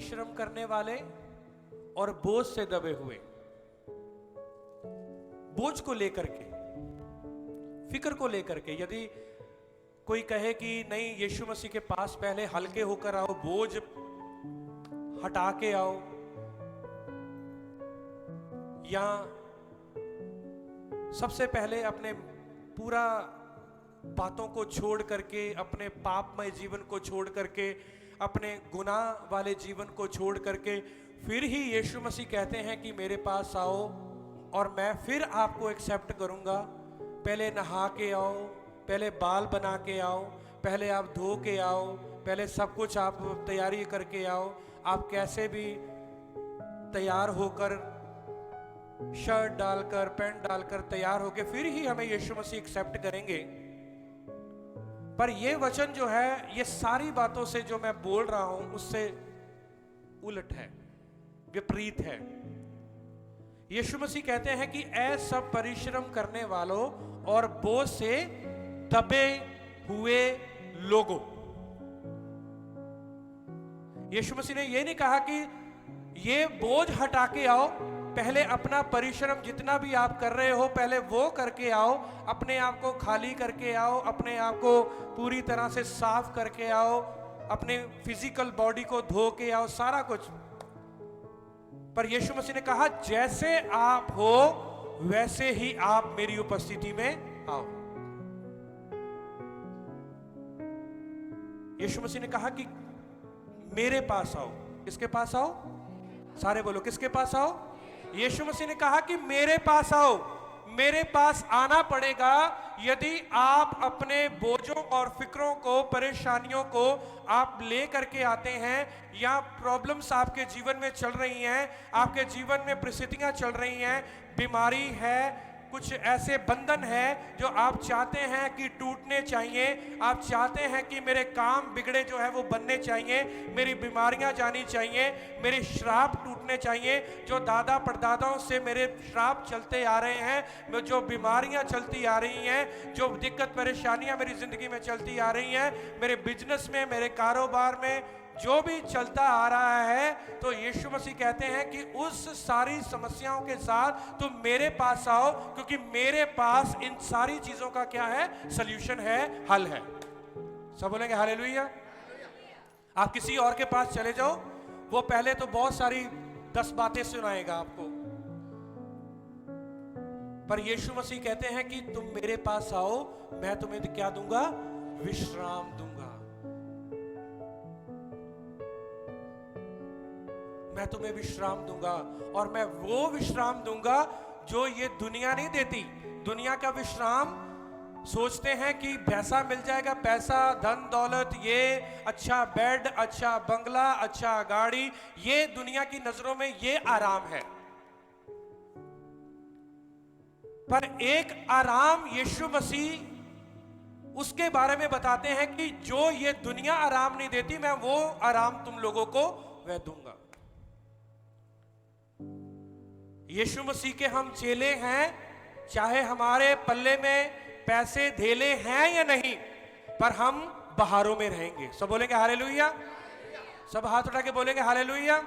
परिश्रम करने वाले और बोझ से दबे हुए, बोझ को लेकर के, फिक्र को लेकर के। यदि कोई कहे कि नहीं, यीशु मसीह के पास पहले हल्के होकर आओ, बोझ हटा के आओ, या सबसे पहले अपने पूरा बातों को छोड़ करके, अपने पापमय जीवन को छोड़ करके, अपने गुनाह वाले जीवन को छोड़ करके फिर ही यीशु मसीह कहते हैं कि मेरे पास आओ और मैं फिर आपको एक्सेप्ट करूंगा। पहले नहा के आओ, पहले बाल बना के आओ, पहले आप धो के आओ, पहले सब कुछ आप तैयारी करके आओ। आप कैसे भी तैयार होकर, शर्ट डालकर, पैंट डालकर तैयार होकर फिर ही हमें यीशु मसीह एक्सेप्ट करेंगे। पर ये वचन जो है, ये सारी बातों से जो मैं बोल रहा हूं उससे उलट है, विपरीत है। यीशु मसीह कहते हैं कि ऐ सब परिश्रम करने वालों और बोझ से दबे हुए लोगों। यीशु मसीह ने ये नहीं कहा कि ये बोझ हटा के आओ, पहले अपना परिश्रम जितना भी आप कर रहे हो पहले वो करके आओ, अपने आप को खाली करके आओ, अपने आप को पूरी तरह से साफ करके आओ, अपने फिजिकल बॉडी को धो के आओ, सारा कुछ। पर यीशु मसीह ने कहा जैसे आप हो वैसे ही आप मेरी उपस्थिति में आओ। यीशु मसीह ने कहा कि मेरे पास आओ। किसके पास आओ? सारे बोलो, किसके पास आओ? यीशु मसीह ने कहा कि मेरे पास आओ। मेरे पास आना पड़ेगा यदि आप अपने बोझों और फिक्रों को, परेशानियों को आप ले करके आते हैं, या प्रॉब्लम्स आपके जीवन में चल रही हैं, आपके जीवन में परिस्थितियां चल रही हैं, बीमारी है, कुछ ऐसे बंधन है जो आप चाहते हैं कि टूटने चाहिए, आप चाहते हैं कि मेरे काम बिगड़े जो है वो बनने चाहिए, मेरी बीमारियां जानी चाहिए, मेरे श्राप टूटने चाहिए, जो दादा परदादाओं से मेरे श्राप चलते आ रहे हैं, जो बीमारियां चलती आ रही हैं, जो दिक्कत परेशानियां मेरी जिंदगी में चलती आ रही हैं, मेरे बिजनेस में, मेरे कारोबार में जो भी चलता आ रहा है, तो यीशु मसीह कहते हैं कि उस सारी समस्याओं के साथ तुम मेरे पास आओ, क्योंकि मेरे पास इन सारी चीजों का क्या है? सल्यूशन है, हल है। सब बोलेंगे हालेलुया। आप किसी और के पास चले जाओ, वो पहले तो बहुत सारी 10 बातें सुनाएगा आपको, पर यीशु मसीह कहते हैं कि तुम मेरे पास आओ, मैं तुम्हें क्या दूंगा? विश्राम दूंगा। मैं तुम्हें विश्राम दूंगा, और मैं वो विश्राम दूंगा जो ये दुनिया नहीं देती। दुनिया का विश्राम सोचते हैं कि पैसा मिल जाएगा, पैसा, धन दौलत, ये अच्छा बेड, अच्छा बंगला, अच्छा गाड़ी, ये दुनिया की नजरों में ये आराम है। पर एक आराम यीशु मसीह उसके बारे में बताते हैं कि जो ये दुनिया आराम नहीं देती, मैं वो आराम तुम लोगों को वह दूंगा। यीशु मसीह के हम चेले हैं, चाहे हमारे पल्ले में पैसे धेले हैं या नहीं, पर हम बहारों में रहेंगे। सब बोलेंगे हालेलुया। सब हाथ उठा के बोलेंगे हालेलुया।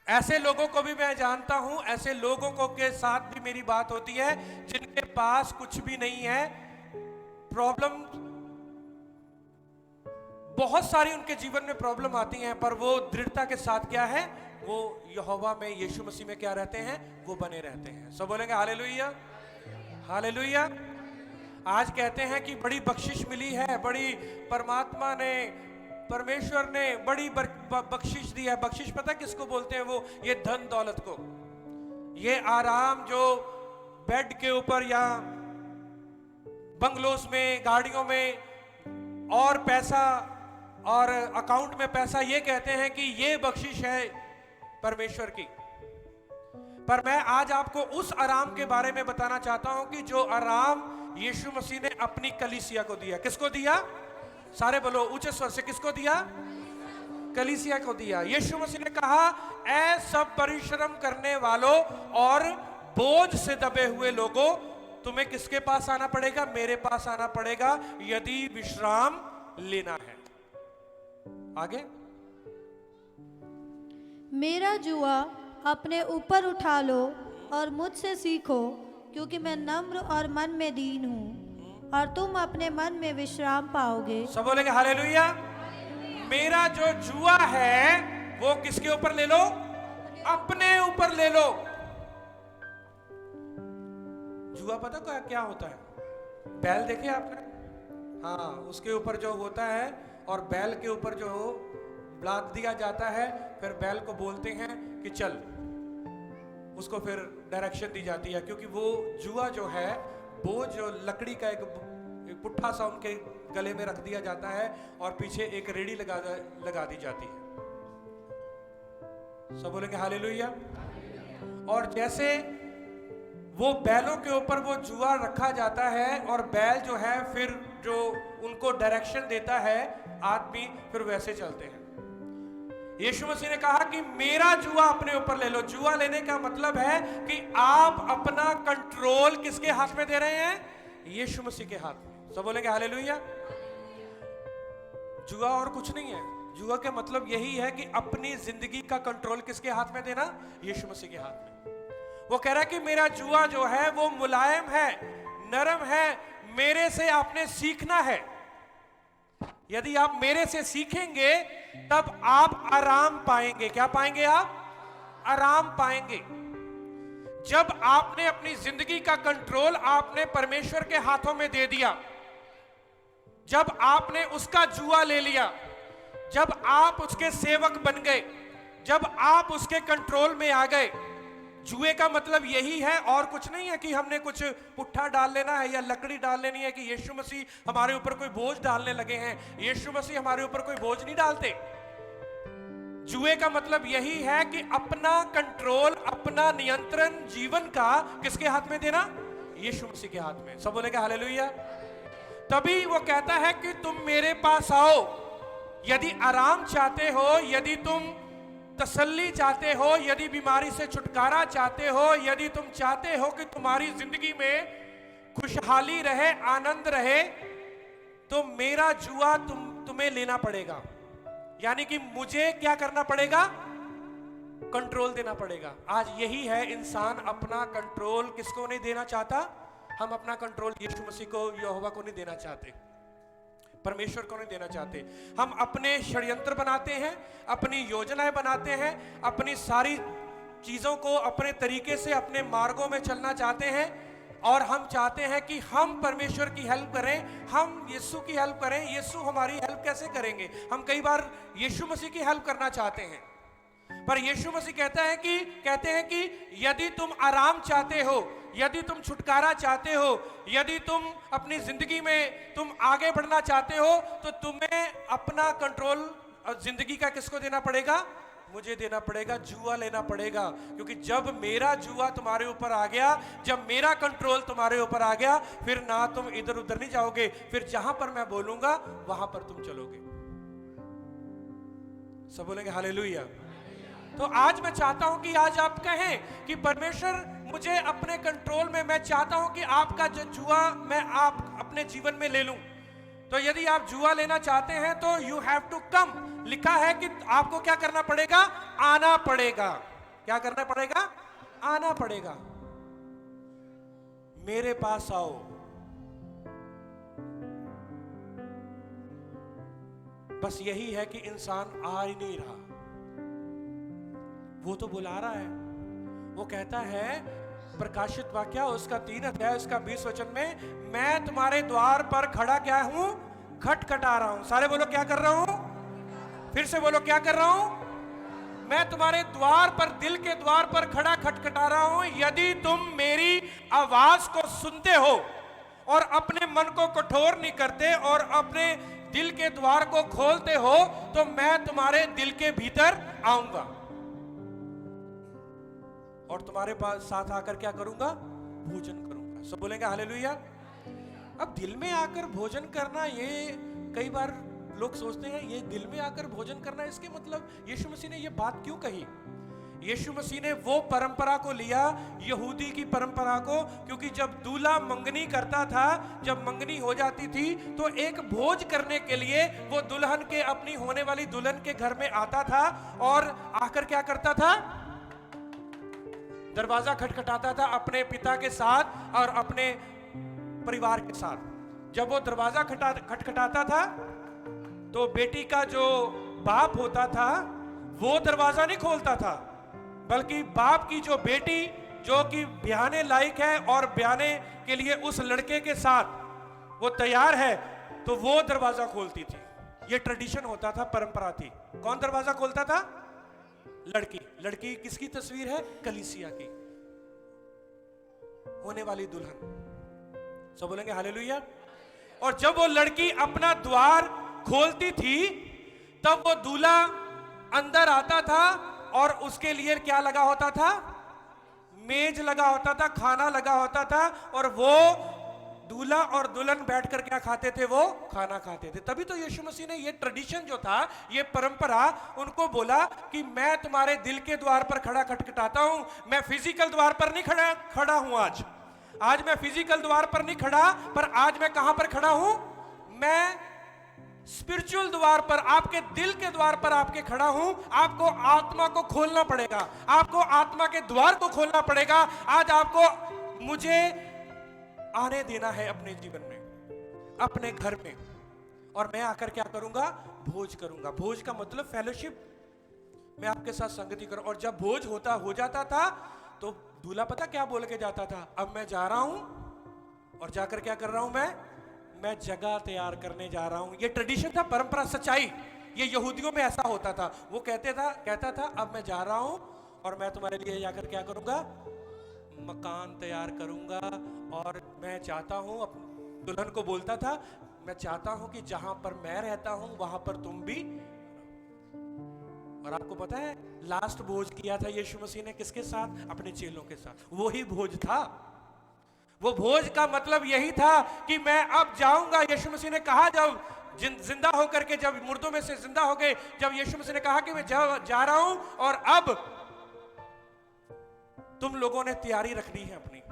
ऐसे लोगों को भी मैं जानता हूं, ऐसे लोगों को के साथ भी मेरी बात होती है जिनके पास कुछ भी नहीं है, प्रॉब्लम बहुत सारी उनके जीवन में प्रॉब्लम आती हैं, पर वो दृढ़ता के साथ क्या है? वो यहोवा में, यीशु मसीह में क्या रहते हैं? वो बने रहते हैं। सब बोलेंगे हालेलुया, हालेलुया। आज कहते हैं कि बड़ी बख्शिश मिली है, बड़ी परमात्मा ने, परमेश्वर ने बड़ी बख्शिश दी है। बख्शिश पता किसको बोलते हैं? वो ये धन दौलत को, ये आराम जो बेड के ऊपर या बंगलोज में, गाड़ियों में और पैसा और अकाउंट में पैसा, ये कहते हैं कि ये बख्शिश है परमेश्वर की। पर मैं आज आपको उस आराम के बारे में बताना चाहता हूं कि जो आराम यीशु मसीह ने अपनी कलीसिया को दिया। किसको दिया? सारे बोलो ऊंचे स्वर से, किसको दिया? कलीसिया को दिया। यीशु मसीह ने कहा ऐ सब परिश्रम करने वालों और बोझ से दबे हुए लोगों, तुम्हें किसके पास आना पड़ेगा? मेरे पास आना पड़ेगा, यदि विश्राम लेना है। आगे मेरा जुआ अपने ऊपर उठा लो और मुझसे सीखो, क्योंकि मैं नम्र और मन में दीन हूँ, और तुम अपने मन में विश्राम पाओगे। सब बोलेंगे हालेलुया। मेरा जो जुआ है वो किसके ऊपर ले लो? अपने ऊपर ले लो। जुआ पता क्या होता है? बैल देखे आपने? हाँ, उसके ऊपर जो होता है और बैल के ऊपर जो लाद दिया जाता है, फिर बैल को बोलते हैं कि चल, उसको फिर डायरेक्शन दी जाती है, क्योंकि वो जुआ जो है वो जो लकड़ी का एक पुट्ठा सा उनके गले में रख दिया जाता है और पीछे एक रेडी लगा दी जाती है। सब बोलेंगे हालेलुया। और जैसे वो बैलों के ऊपर वो जुआ रखा जाता है और बैल जो है फिर जो उनको डायरेक्शन देता है आदमी, फिर वैसे चलते हैं। यीशु मसीह ने कहा कि मेरा जुआ अपने ऊपर ले लो। जुआ लेने का मतलब है कि आप अपना कंट्रोल किसके हाथ में दे रहे हैं? यीशु मसीह के हाथ में। सब बोलेंगे हालेलुया। जुआ और कुछ नहीं है। जुआ का मतलब यही है कि अपनी जिंदगी का कंट्रोल किसके हाथ में देना? यीशु मसीह के हाथ में। वो कह रहा है कि मेरा जुआ जो है वो मुलायम है, नरम है, मेरे से आपने सीखना है। यदि आप मेरे से सीखेंगे तब आप आराम पाएंगे। क्या पाएंगे आप? आराम पाएंगे। जब आपने अपनी जिंदगी का कंट्रोल आपने परमेश्वर के हाथों में दे दिया, जब आपने उसका जुआ ले लिया, जब आप उसके सेवक बन गए, जब आप उसके कंट्रोल में आ गए। जुए का मतलब यही है और कुछ नहीं है कि हमने कुछ पुट्ठा डाल लेना है या लकड़ी डाल लेनी है कि यीशु मसीह हमारे ऊपर कोई बोझ डालने लगे हैं। यीशु मसीह हमारे ऊपर कोई बोझ नहीं डालते। जुए का मतलब यही है कि अपना कंट्रोल, अपना नियंत्रण जीवन का किसके हाथ में देना? यीशु मसीह के हाथ में। सब बोलेंगे हालेलुया। तभी वो कहता है कि तुम मेरे पास आओ। यदि आराम चाहते हो, यदि तुम तसल्ली चाहते हो, यदि बीमारी से छुटकारा चाहते हो, यदि तुम चाहते हो कि तुम्हारी जिंदगी में खुशहाली रहे, आनंद रहे, तो मेरा जुआ तुम्हें लेना पड़ेगा। यानी कि मुझे क्या करना पड़ेगा? कंट्रोल देना पड़ेगा। आज यही है, इंसान अपना कंट्रोल किसको नहीं देना चाहता? हम अपना कंट्रोल यीशु मसीह को, यहोवा को नहीं देना चाहते, परमेश्वर को नहीं देना चाहते। हम अपने षड्यंत्र बनाते हैं, अपनी योजनाएं बनाते हैं, अपनी सारी चीजों को अपने तरीके से, अपने मार्गों में चलना चाहते हैं और हम चाहते हैं कि हम परमेश्वर की हेल्प करें, हम यीशु की हेल्प करें। यीशु हमारी हेल्प कैसे करेंगे? हम कई बार यीशु मसीह की हेल्प करना चाहते हैं, पर यीशु मसीह कहते हैं कि यदि तुम आराम चाहते हो, यदि तुम छुटकारा चाहते हो, यदि तुम अपनी जिंदगी में तुम आगे बढ़ना चाहते हो, तो तुम्हें अपना कंट्रोल जिंदगी का किसको देना पड़ेगा? मुझे देना पड़ेगा, जुआ लेना पड़ेगा। क्योंकि जब मेरा जुआ तुम्हारे ऊपर आ गया, जब मेरा कंट्रोल तुम्हारे ऊपर आ गया, फिर ना तुम इधर उधर नहीं जाओगे, फिर जहां पर मैं बोलूंगा वहां पर तुम चलोगे। सब बोलेंगे हालेलुया। तो आज मैं चाहता हूं कि आज आप कहें कि परमेश्वर मुझे अपने कंट्रोल में, मैं चाहता हूं कि आपका जो जुआ मैं आप अपने जीवन में ले लूं। तो यदि आप जुआ लेना चाहते हैं तो यू हैव टू कम। लिखा है कि आपको क्या करना पड़ेगा? आना पड़ेगा। क्या करना पड़ेगा? आना पड़ेगा। मेरे पास आओ। बस यही है कि इंसान आ ही नहीं रहा। वो तो बुला रहा है। वो कहता है प्रकाशित वाक्य उसका 3 अध्याय उसका 20 वचन में, मैं तुम्हारे द्वार पर खड़ा क्या हूं? खटखटा रहा हूं। सारे बोलो क्या कर रहा हूं? फिर से बोलो क्या कर रहा हूं? मैं तुम्हारे द्वार पर, दिल के द्वार पर खड़ा खटखटा रहा हूं। यदि तुम मेरी आवाज को सुनते हो और अपने मन को कठोर नहीं करते और अपने दिल के द्वार को खोलते हो, तो मैं तुम्हारे दिल के भीतर आऊंगा और तुम्हारे पास साथ आकर क्या करूंगा? भोजन करूंगा। सब बोलेंगे हालेलुया। अब दिल में आकर भोजन करना, ये कई बार लोग सोचते हैं ये दिल में आकर भोजन करना, इसके मतलब यीशु मसीह ने ये बात क्यों कही? यीशु मसीह ने वो परंपरा को लिया, यहूदी की परंपरा को, क्योंकि जब दूल्हा मंगनी करता था, जब मंगनी हो जाती थी तो एक भोज करने के लिए वो दुल्हन के, अपनी होने वाली दुल्हन के घर में आता था और आकर क्या करता था? दरवाजा खटखटाता था अपने पिता के साथ और अपने परिवार के साथ। जब वो दरवाजा खटखटाता था तो बेटी का जो बाप होता था वो दरवाजा नहीं खोलता था, बल्कि बाप की जो बेटी जो कि ब्याहने लायक है और ब्याहने के लिए उस लड़के के साथ वो तैयार है, तो वो दरवाजा खोलती थी। ये ट्रेडिशन होता था, परंपरा थी। कौन दरवाजा खोलता था? लड़की। लड़की किसकी तस्वीर है? कलीसिया की, होने वाली दुल्हन। सब बोलेंगे हालेलुया। और जब वो लड़की अपना द्वार खोलती थी तब वो दूल्हा अंदर आता था और उसके लिए क्या लगा होता था? मेज लगा होता था, खाना लगा होता था, और वो दूल्हा और दुल्हन बैठकर क्या खाते थे? वो खाना खाते थे। तभी तो यीशु मसीह ने ये ट्रेडिशन जो था, ये परंपरा, उनको बोला कि मैं तुम्हारे दिल के द्वार पर खड़ा खटखटाता हूं। मैं फिजिकल द्वार पर नहीं खड़ा हूं आज मैं फिजिकल द्वार पर नहीं खड़ा, पर आज मैं कहां पर खड़ा हूं? मैं स्पिरिचुअल द्वार पर, आपके दिल के द्वार पर आपके खड़ा हूं। आपको आत्मा को खोलना पड़ेगा, आपको आत्मा के द्वार को खोलना पड़ेगा। आज आपको मुझे आने देना है अपने जीवन में, अपने घर में, और मैं आकर क्या करूंगा? भोज करूंगा। भोज का मतलब फेलोशिप, मैं आपके साथ संगति करूं। और जब भोज हो जाता था तो दूल्हा पता क्या बोल के जाता था? अब मैं जा रहा हूं और जाकर क्या कर रहा हूं? मैं जगह तैयार करने जा रहा हूं। ये ट्रेडिशन था, परंपरा, सच्चाई। ये यहूदियों में ऐसा होता था। वो कहता था अब मैं जा रहा हूं और मैं तुम्हारे लिए जाकर क्या करूंगा? मकान तैयार करूंगा। और मैं चाहता हूं, दुल्हन को बोलता था, मैं चाहता हूं कि जहां पर मैं रहता हूं वहां पर तुम भी। और आपको पता है लास्ट भोज किया था यीशु मसीह ने किसके साथ? अपने चेलों के साथ। वही भोज था। वो भोज का मतलब यही था कि मैं अब जाऊंगा। यीशु मसीह ने कहा, जब जिंदा होकर के, जब मुर्दों में से जिंदा हो गए, जब यीशु मसीह ने कहा कि मैं जा रहा हूं और अब तुम लोगों ने तैयारी रखनी है अपनी।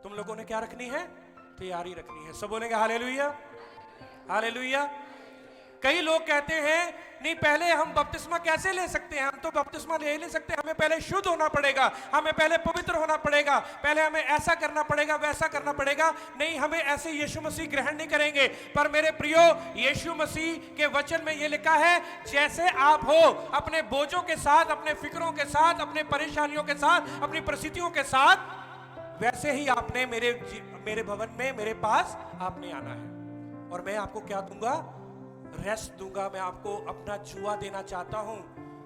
तुम लोगों ने क्या रखनी है? तैयारी रखनी है। सब बोलेंगे हालेलुया, हालेलुया। कई लोग कहते हैं नहीं, पहले हम बपतिस्मा कैसे ले सकते हैं? हम तो बपतिस्मा ले नहीं सकते, हमें पहले शुद्ध होना पड़ेगा, हमें पहले पवित्र होना पड़ेगा, पहले हमें ऐसा करना पड़ेगा, वैसा करना पड़ेगा। नहीं, हमें ऐसे यीशु मसीह ग्रहण नहीं करेंगे। पर मेरे प्रियो, यीशु मसीह के वचन में यह लिखा है, जैसे आप हो, अपने बोझों के साथ, अपने फिक्रों के साथ, अपने परेशानियों के साथ, अपनी परिस्थितियों के साथ, वैसे ही आपने मेरे भवन में, मेरे पास आपने आना है। और मैं आपको क्या दूंगा? रेस्ट दूंगा। मैं आपको अपना जुआ देना चाहता हूं।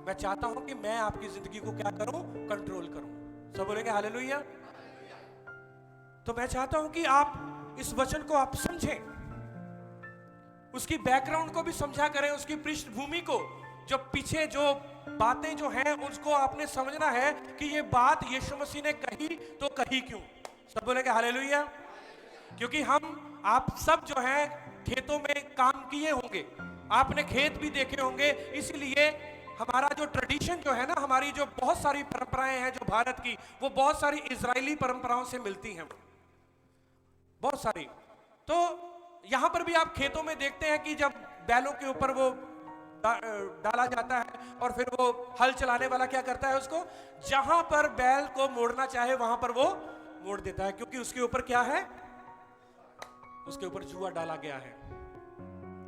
मैं चाहता हूं कि मैं आपकी जिंदगी को क्या करूं? कंट्रोल करूं। सब बोलेंगे हालेलुया। तो मैं चाहता हूं कि आप इस वचन को आप समझें, उसकी बैकग्राउंड को भी समझा करें, उसकी पृष्ठभूमि को, जो पीछे जो बातें जो हैं उसको आपने समझना है कि ये बात यीशु मसीह ने कही तो कही क्यों। सब बोलेंगे हालेलुया। क्योंकि हम आप सब जो हैं खेतों में काम किए होंगे, आपने खेत भी देखे होंगे, इसलिए हमारा जो ट्रेडिशन जो है ना, हमारी जो बहुत सारी परंपराएं हैं जो भारत की, वो बहुत सारी इजरायली परंपराओं से मिलती हैं, बहुत सारी। तो यहां पर भी आप खेतों में देखते हैं कि जब बैलों के ऊपर वो डाला जाता है और फिर वो हल चलाने वाला क्या करता है, उसको जहां पर बैल को मोड़ना चाहे वहां पर वो मोड़ देता है, क्योंकि उसके ऊपर क्या है? उसके ऊपर जुआ डाला गया है।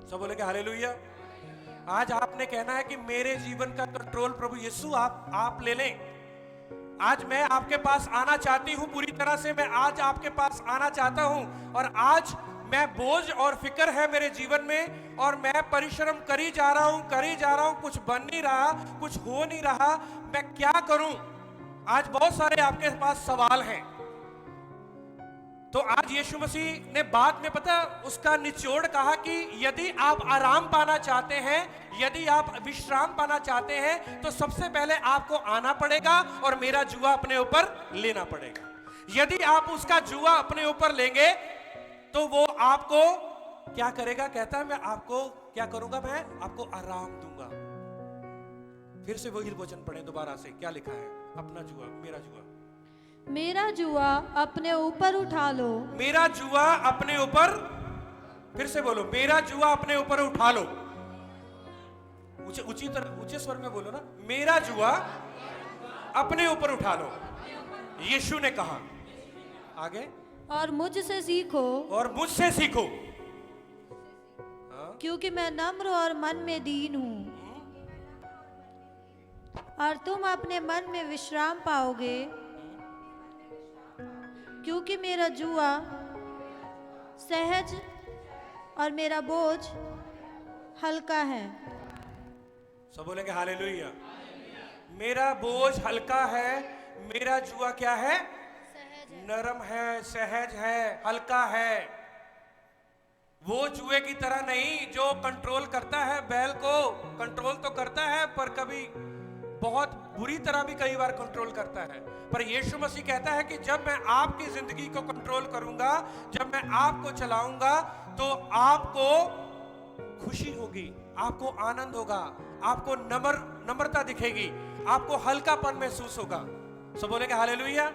सब बोलेंगे हालेलुया। आज आपने कहना है कि मेरे जीवन का कंट्रोल प्रभु यीशु आप ले लें। आज मैं आपके पास आना चाहती हूं, पूरी तरह से मैं आज आपके पास आना चाहता हूं। और आज मैं बोझ और फिक्र है मेरे जीवन में, और मैं परिश्रम करी जा रहा हूं, कुछ बन नहीं रहा, कुछ हो नहीं रहा, मैं क्या करूं? आज बहुत सारे आपके पास सवाल हैं। तो आज यीशु मसीह ने बाद में पता उसका निचोड़ कहा कि यदि आप आराम पाना चाहते हैं, यदि आप विश्राम पाना चाहते हैं, तो सबसे पहले आपको आना पड़ेगा और मेरा जुआ अपने ऊपर लेना पड़ेगा। यदि आप उसका जुआ अपने ऊपर लेंगे तो वो आपको क्या करेगा? कहता है मैं आपको क्या करूंगा? मैं आपको आराम दूंगा। फिर से वही वचन पढ़े दोबारा से, क्या लिखा है? अपना जुआ, मेरा जुआ, मेरा जुआ अपने ऊपर उठा लो। मेरा जुआ अपने ऊपर, फिर से बोलो, मेरा जुआ अपने ऊपर उठा लो। ऊंचे स्वर में बोलो ना, मेरा जुआ अपने ऊपर उठा लो, यीशु ने कहा। आगे, और मुझसे सीखो, और मुझसे सीखो, क्योंकि मैं नम्र और मन में दीन हूँ, और तुम अपने मन में विश्राम पाओगे, क्योंकि मेरा जुआ सहज और मेरा बोझ हल्का है। सब बोलेंगे हालेलुया। मेरा बोझ हल्का है, मेरा जुआ क्या है? नरम है, सहज है, हल्का है। वो जुए की तरह नहीं जो कंट्रोल करता है, बैल को कंट्रोल तो करता है पर कभी बहुत बुरी तरह भी कई बार कंट्रोल करता है। पर यीशु मसीह कहता है कि जब मैं आपकी जिंदगी को कंट्रोल करूंगा, जब मैं आपको चलाऊंगा, तो आपको खुशी होगी, आपको आनंद होगा, आपको नम्रता दिखेगी, आपको हल्कापन महसूस होगा। सब बोलेंगे हालेलुया।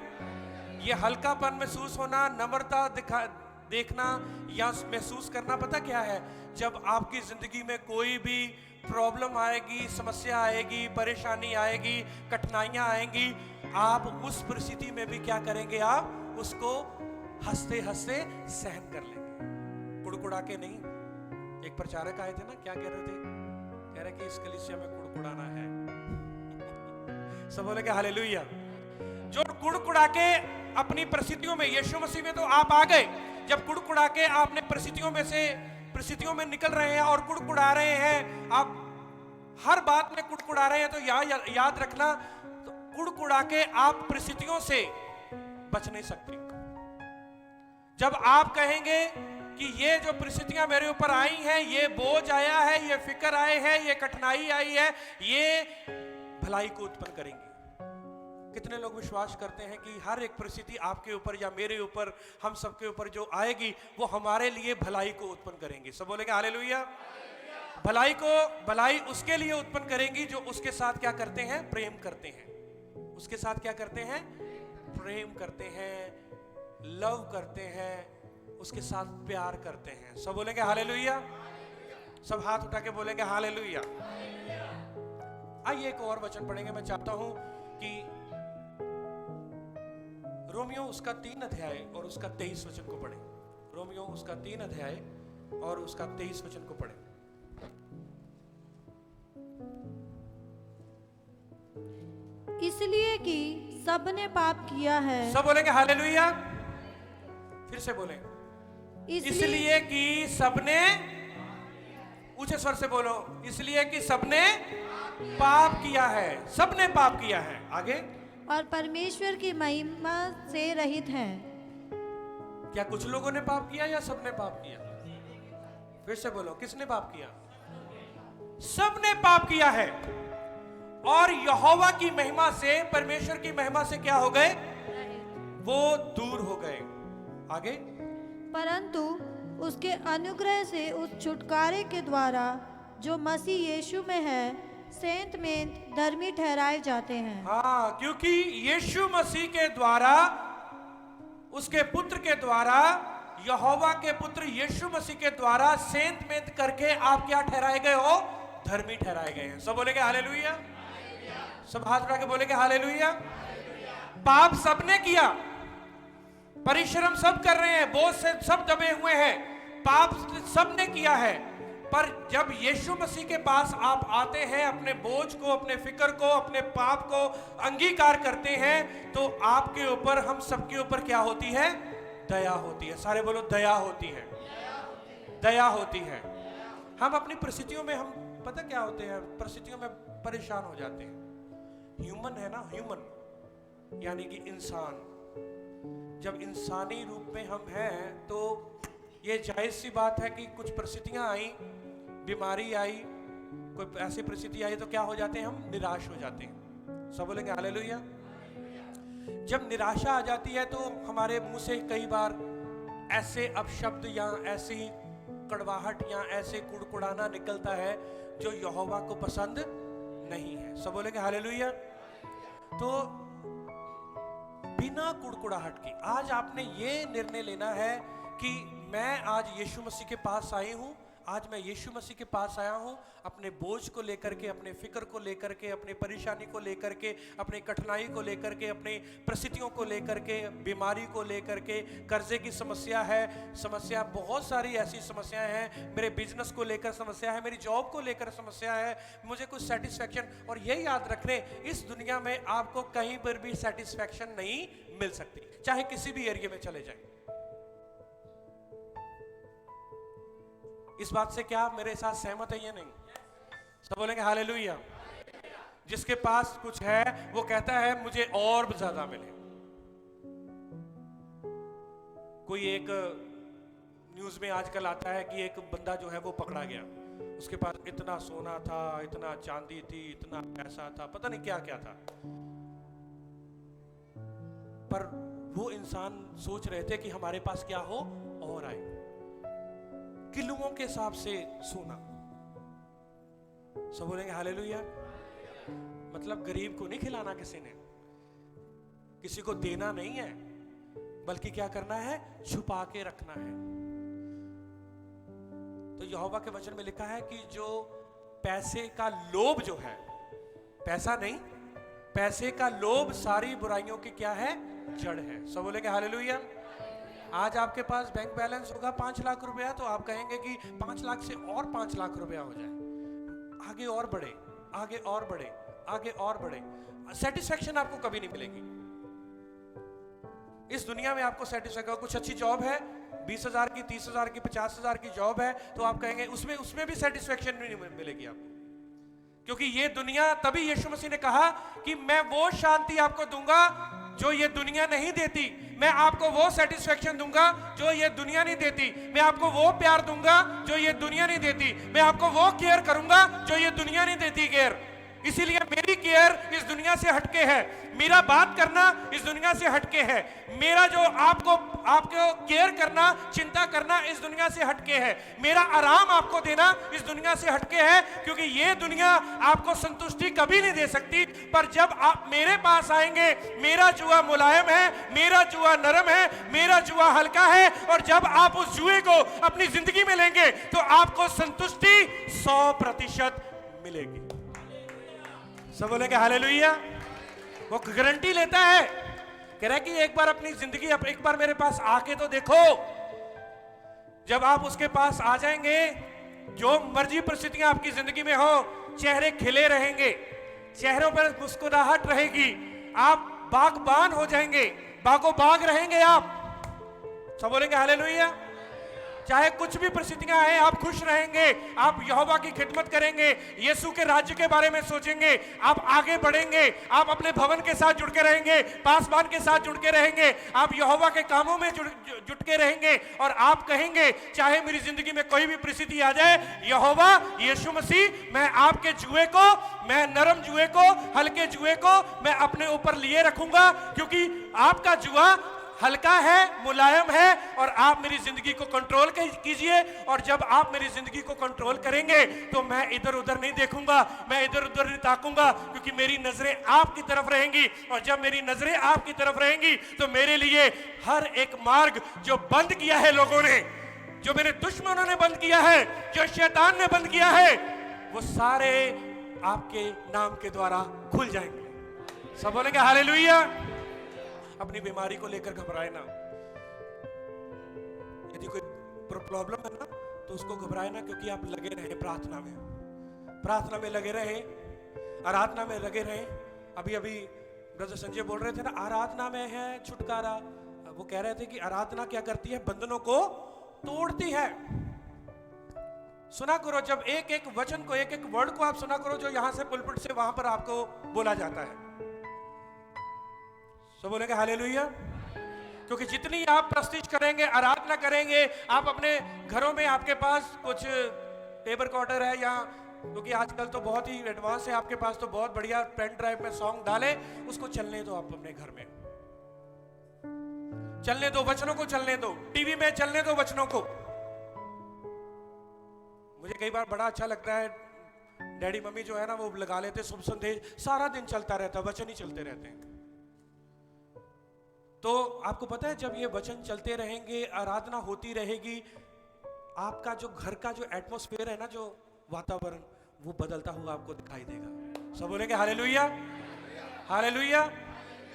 ये हल्कापन महसूस होना, नम्रता देखना या महसूस करना, पता क्या है? जब आपकी जिंदगी में कोई भी प्रॉब्लम आएगी, समस्या आएगी, परेशानी आएगी, कठिनाइयां आएंगी, आप उस परिस्थिति में भी क्या करेंगे? आप उसको हंसते हंसते सहन कर लेंगे, कुड़कुड़ा के नहीं। एक प्रचारक आए थे ना, क्या कह रहे थे? कह रहे कि इस कलीसिया में कुड़कुड़ाना है। सब बोले कि हालेलुया। जो कुड़कुड़ा के अपनी परिस्थितियों में, यीशु मसीह में तो आप आ गए, जब कुड़कुड़ा के आपने परिस्थितियों में निकल रहे हैं और कुड़कुड़ा रहे हैं, आप हर बात में कुड़कुड़ा रहे हैं, तो याद रखना, तो कुड़कुड़ा के आप परिस्थितियों से बच नहीं सकते। जब आप कहेंगे कि ये जो परिस्थितियां मेरे ऊपर आई हैं, ये बोझ आया है, ये फिक्र आए हैं, ये कठिनाई आई है, ये भलाई को उत्पन्न करेंगी। कितने लोग विश्वास करते हैं कि हर एक परिस्थिति आपके ऊपर या मेरे ऊपर, हम सबके ऊपर जो आएगी, वो हमारे लिए भलाई को उत्पन्न करेंगी? सब बोलेंगे हालेलुया। भलाई उसके लिए उत्पन्न करेंगी जो उसके साथ क्या करते हैं? प्रेम करते हैं। उसके साथ क्या करते हैं? प्रेम करते हैं, लव करते हैं, उसके साथ प्यार करते हैं। सब बोलेंगे हालेलुया। सब हाथ उठा के बोलेंगे हालेलुया। आइए एक और वचन पढ़ेंगे। मैं चाहता हूं कि रोमियो उसका 3 अध्याय और उसका 23 वचन को पढ़ें। रोमियो उसका 3 अध्याय और उसका 23 वचन को पढ़ें। इसलिए कि सबने पाप किया है। सब बोलेंगे हालेलुया। फिर से बोलें, इसलिए कि सबने, ऊंचे स्वर से बोलो, इसलिए कि सबने पाप किया है। सबने पाप किया है। आगे, और परमेश्वर की महिमा से रहित हैं। क्या कुछ लोगों ने पाप किया या सबने पाप किया? फिर से बोलो, किसने पाप किया? सबने पाप किया है और यहोवा की महिमा से, परमेश्वर की महिमा से क्या हो गए? वो दूर हो गए। आगे, परंतु उसके अनुग्रह से उस छुटकारे के द्वारा जो मसीह यीशु में है, सेंत में धर्मी ठहराए जाते हैं। हाँ, क्योंकि यीशु मसीह के द्वारा, उसके पुत्र के द्वारा, यहोवा के पुत्र यीशु मसीह के द्वारा सेंत में करके आप क्या ठहराए गए हो? धर्मी ठहराए गए हैं। सब बोलेंगे हालेलुया। सब हाथ उठा के बोलेंगे हालेलुया। पाप सबने किया, परिश्रम सब कर रहे हैं, बोझ से सब दबे हुए हैं, पाप सबने किया है। पर जब यीशु मसीह के पास आप आते हैं, अपने बोझ को, अपने फिक्र को, अपने पाप को अंगीकार करते हैं, तो आपके ऊपर, हम सबके ऊपर क्या होती है? दया होती है। सारे बोलो, दया होती है। दया होती है। हम अपनी परिस्थितियों में, हम पता क्या होते हैं, परिस्थितियों में परेशान हो जाते हैं। ह्यूमन है ना, ह्यूमन यानी कि इंसान। जब इंसानी रूप में हम हैं, तो ये जायज सी बात है कि कुछ परिस्थितियां आई, बीमारी आई, कोई ऐसी परिस्थिति आई, तो क्या हो जाते हैं? हम निराश हो जाते हैं। सब बोलेंगे हालेलुया। जब निराशा आ जाती है तो हमारे मुंह से कई बार ऐसे अपशब्द या ऐसी कड़वाहट या ऐसे कुड़कुड़ाना निकलता है जो यहोवा को पसंद नहीं है। सब बोलेंगे हालेलुया। तो बिना कुड़कुड़ाहट के आज आपने ये निर्णय लेना है कि मैं आज यीशु मसीह के पास आई हूं। आज मैं यीशु मसीह के पास आया हूं अपने बोझ को लेकर के, अपने फिक्र को लेकर के, अपनी परेशानी को लेकर के, अपनी कठिनाई को लेकर के, अपनी परिस्थितियों को लेकर के, बीमारी को लेकर के, कर्जे की समस्या है, समस्या बहुत सारी ऐसी समस्याएं हैं, मेरे बिजनेस को लेकर समस्या है, मेरी जॉब को लेकर समस्या है, मुझे कुछ सेटिस्फैक्शन। और ये याद रखने, इस दुनिया में आपको कहीं पर भी सेटिस्फैक्शन नहीं मिल सकती, चाहे किसी भी एरिया में चले जाए। इस बात से क्या आप मेरे साथ सहमत है या नहीं? सब बोलेंगे हालेलुया। जिसके पास कुछ है वो कहता है मुझे और ज्यादा मिले। कोई एक न्यूज में आजकल आता है कि एक बंदा जो है वो पकड़ा गया, उसके पास इतना सोना था, इतना चांदी थी, इतना पैसा था, पता नहीं क्या क्या था, पर वो इंसान सोच रहे थे कि हमारे पास क्या हो और आए, किलों के हिसाब से सोना। सब बोलेंगे हालेलुया। मतलब गरीब को नहीं खिलाना किसी ने, किसी को देना नहीं है, बल्कि क्या करना है, छुपा के रखना है। तो यहोवा के वचन में लिखा है कि जो पैसे का लोभ जो है, पैसा नहीं, पैसे का लोभ सारी बुराइयों की क्या है, जड़ है। सब बोलेंगे हालेलुया। आज आपके पास बैंक बैलेंस होगा 5 लाख रुपया, तो आप कहेंगे कि 5 लाख से और 5 लाख रुपया हो जाए, आगे और बढ़े, आगे और बढ़े, आगे और बढ़े। सेटिस्फैक्शन आपको कभी नहीं मिलेगी इस दुनिया में। आपको सेटिस्फैक्शन, कुछ अच्छी जॉब है, 20,000 की, 30,000 की, 50,000 की जॉब है, तो आप कहेंगे उसमें भी सेटिस्फैक्शन नहीं मिलेगी आपको, क्योंकि ये दुनिया, तभी यीशु मसीह ने कहा कि मैं वो शांति आपको दूंगा जो ये दुनिया नहीं देती, मैं आपको वो सेटिस्फैक्शन दूंगा जो ये दुनिया नहीं देती, मैं आपको वो प्यार दूंगा जो ये दुनिया नहीं देती, मैं आपको वो केयर करूंगा जो ये दुनिया नहीं देती केयर। इसीलिए मेरी केयर इस दुनिया से हटके है, मेरा बात करना इस दुनिया से हटके है, मेरा जो आपको केयर करना, चिंता करना इस दुनिया से हटके है, मेरा आराम आपको देना इस दुनिया से हटके है, क्योंकि ये दुनिया आपको संतुष्टि कभी नहीं दे सकती। पर जब आप मेरे पास आएंगे, मेरा जुआ मुलायम है, मेरा जुआ नरम है, मेरा जुआ हल्का है, और जब आप उस जुए को अपनी जिंदगी में लेंगे तो आपको संतुष्टि 100% मिलेगी। सब बोलेंगे हालेलुया। वो गारंटी लेता है, कह रहा है कि एक बार अपनी जिंदगी, एक बार मेरे पास आके तो देखो। जब आप उसके पास आ जाएंगे, जो मर्जी परिस्थितियां आपकी जिंदगी में हो, चेहरे खिले रहेंगे, चेहरों पर मुस्कुराहट रहेगी, आप बागबान हो जाएंगे, बागो बाग रहेंगे आप। सब बोलेंगे हालेलुया। चाहे कुछ भी परिस्थितियां आए, आप खुश रहेंगे, आप यहोवा की खिदमत करेंगे, यीशु के राज्य के बारे में सोचेंगे, आप आगे बढ़ेंगे, आप अपने भवन के साथ जुड़ के रहेंगे, पासवान के साथ जुड़ के रहेंगे, आप यहोवा के कामों में जुट के रहेंगे, और आप कहेंगे चाहे मेरी जिंदगी में कोई भी परिस्थिति आ जाए, यहोवा यीशु मसीह, मैं आपके जुए को, मैं नरम जुए को, हल्के जुए को मैं अपने ऊपर लिए रखूंगा, क्योंकि आपका जुआ हल्का है, मुलायम है, और आप मेरी जिंदगी को कंट्रोल कीजिए। और जब आप मेरी जिंदगी को कंट्रोल करेंगे तो मैं इधर उधर नहीं देखूंगा, मैं इधर उधर नहीं ताकूंगा, क्योंकि मेरी नजरें आपकी तरफ रहेंगी। और जब मेरी नजरें आपकी तरफ रहेंगी तो मेरे लिए हर एक मार्ग जो बंद किया है लोगों ने, जो मेरे दुश्मनों ने बंद किया है, जो शैतान ने बंद किया है, वो सारे आपके नाम के द्वारा खुल जाएंगे। सब बोलेंगे हालेलुया। अपनी बीमारी को लेकर घबराए ना, यदि कोई प्रॉब्लम है ना तो उसको घबराए ना, क्योंकि आप लगे रहे प्रार्थना में, प्रार्थना में लगे रहे, आराधना में लगे रहे। अभी अभी ब्रदर संजय बोल रहे थे ना, आराधना में है छुटकारा। वो कह रहे थे कि आराधना क्या करती है, बंधनों को तोड़ती है। सुना करो, जब एक एक वचन को, एक एक वर्ड को आप सुना करो जो यहां से पुलपिट से वहां पर आपको बोला जाता है। तो बोलेंगे हालेलुया। क्योंकि जितनी आप प्रस्तिश करेंगे, आराधना करेंगे, आप अपने घरों में, आपके पास कुछ टेप रिकॉर्डर है, या क्योंकि आजकल तो बहुत ही एडवांस है, आपके पास तो बहुत बढ़िया पेन ड्राइव में सॉन्ग डाले, उसको चलने दो आप अपने घर में, चलने दो वचनों को, चलने दो टीवी में, चलने दो वचनों को। मुझे कई बार बड़ा अच्छा लगता है डैडी मम्मी जो है ना वो लगा लेते शुभ संदेश, सारा दिन चलता रहता, वचन ही चलते रहते हैं। तो आपको पता है जब ये वचन चलते रहेंगे, आराधना होती रहेगी, आपका जो घर का जो एटमॉस्फेयर है ना, जो वातावरण, वो बदलता हुआ आपको दिखाई देगा। सब बोलेंगे हालेलुया, हालेलुया।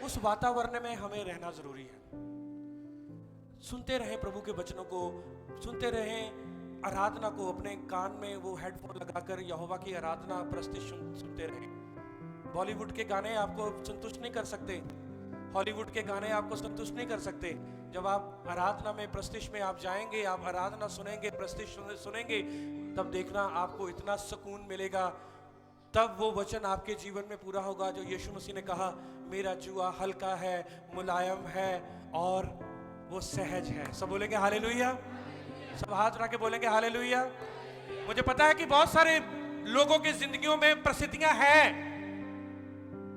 उस वातावरण में हमें रहना जरूरी है। सुनते रहें प्रभु के वचनों को, सुनते रहें आराधना को, अपने कान में वो हेडफोन लगाकर यहोवा की आराधना प्रस्तुति सुनते रहें। बॉलीवुड के गाने आपको संतुष्ट नहीं कर सकते, हॉलीवुड के गाने आपको संतुष्ट नहीं कर सकते। जब आप आराधना में प्रस्तुति में आप जाएंगे, आप आराधना सुनेंगे, प्रस्तुति सुनेंगे, तब देखना आपको इतना सुकून मिलेगा। तब वो वचन आपके जीवन में पूरा होगा जो यीशु मसीह ने कहा, मेरा जुआ हल्का है, मुलायम है और वो सहज है। सब बोलेंगे हालेलुया, सब हाथ उठा के बोलेंगे हालेलुया। मुझे पता है कि बहुत सारे लोगों की जिंदगियों में परिस्थितियां हैं,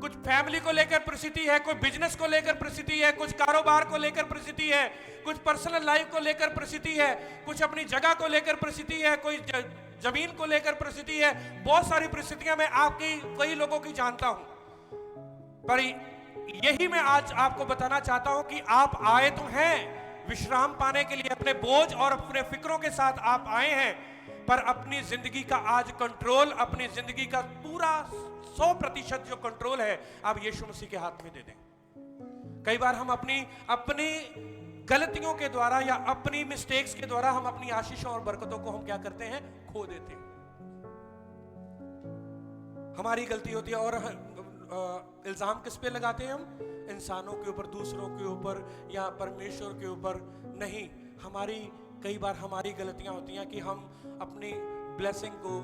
कुछ फैमिली को लेकर परिस्थिति है, कोई बिजनेस को लेकर परिस्थिति है, कुछ कारोबार को लेकर परिस्थिति है, कुछ पर्सनल लाइफ को लेकर परिस्थिति है, कुछ अपनी जगह को लेकर परिस्थिति है, कोई जमीन को लेकर परिस्थिति है। बहुत सारी परिस्थितियां मैं आपकी कई लोगों की जानता हूं, पर यही मैं आज आपको बताना चाहता हूं कि आप आए तो हैं विश्राम पाने के लिए, अपने बोझ और अपने फिक्रों के साथ आप आए हैं, पर अपनी जिंदगी का आज कंट्रोल, अपनी जिंदगी का पूरा 100% जो कंट्रोल है आप यीशु मसीह के हाथ में दे दें। कई बार हम अपनी गलतियों के द्वारा या अपनी मिस्टेक्स के द्वारा हम अपनी आशीषों और बरकतों को हम क्या करते हैं, खो देते हैं। हमारी गलती होती है और इल्जाम किस पे लगाते हैं हम? इंसानों के ऊपर, दूसरों के ऊपर या परमेश्वर के ऊपर नहीं। कई बार हमारी गलतियां होती हैं कि हम अपनी ब्लेसिंग को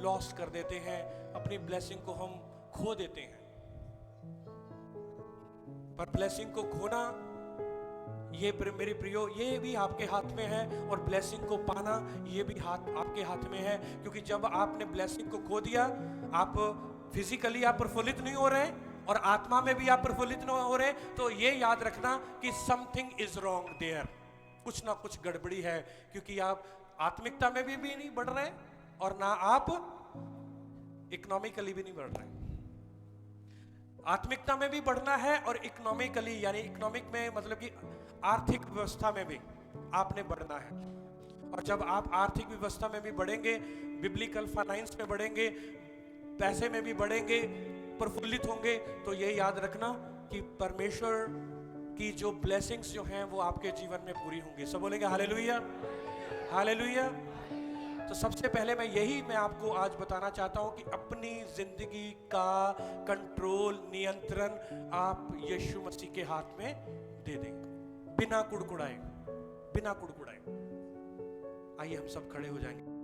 लॉस कर देते हैं, अपनी ब्लेसिंग को हम खो देते हैं। पर ब्लेसिंग को खोना, ये मेरे प्रियो, ये भी आपके हाथ में है, और ब्लेसिंग को पाना ये भी आपके हाथ में है। क्योंकि जब आपने ब्लेसिंग को खो दिया, आप फिजिकली आप प्रफुल्लित नहीं हो रहे और आत्मा में भी आप प्रफुल्लित नहीं हो रहे, तो ये याद रखना कि समथिंग इज रॉन्ग देयर, कुछ ना कुछ गड़बड़ी है। क्योंकि आप आत्मिकता में भी नहीं बढ़ रहे और ना आप इकोनॉमिकली भी नहीं बढ़ रहे। आत्मिकता में भी बढ़ना है और इकोनॉमिकली, यानी इकोनॉमिक में मतलब कि आर्थिक व्यवस्था में भी आपने बढ़ना है। और जब आप आर्थिक व्यवस्था में भी बढ़ेंगे, बिब्लिकल फाइनेंस में बढ़ेंगे, पैसे में भी बढ़ेंगे, प्रफुल्लित होंगे, तो ये याद रखना कि परमेश्वर की जो ब्लेसिंग्स जो हैं वो आपके जीवन में पूरी होंगी। सब बोलेंगे हालेलुया, हालेलुया। तो सबसे पहले मैं आपको आज बताना चाहता हूं कि अपनी जिंदगी का कंट्रोल, नियंत्रण आप यीशु मसीह के हाथ में दे दें, बिना कुड़कुड़ाए, बिना कुड़कुड़ाए। आइए हम सब खड़े हो जाएंगे।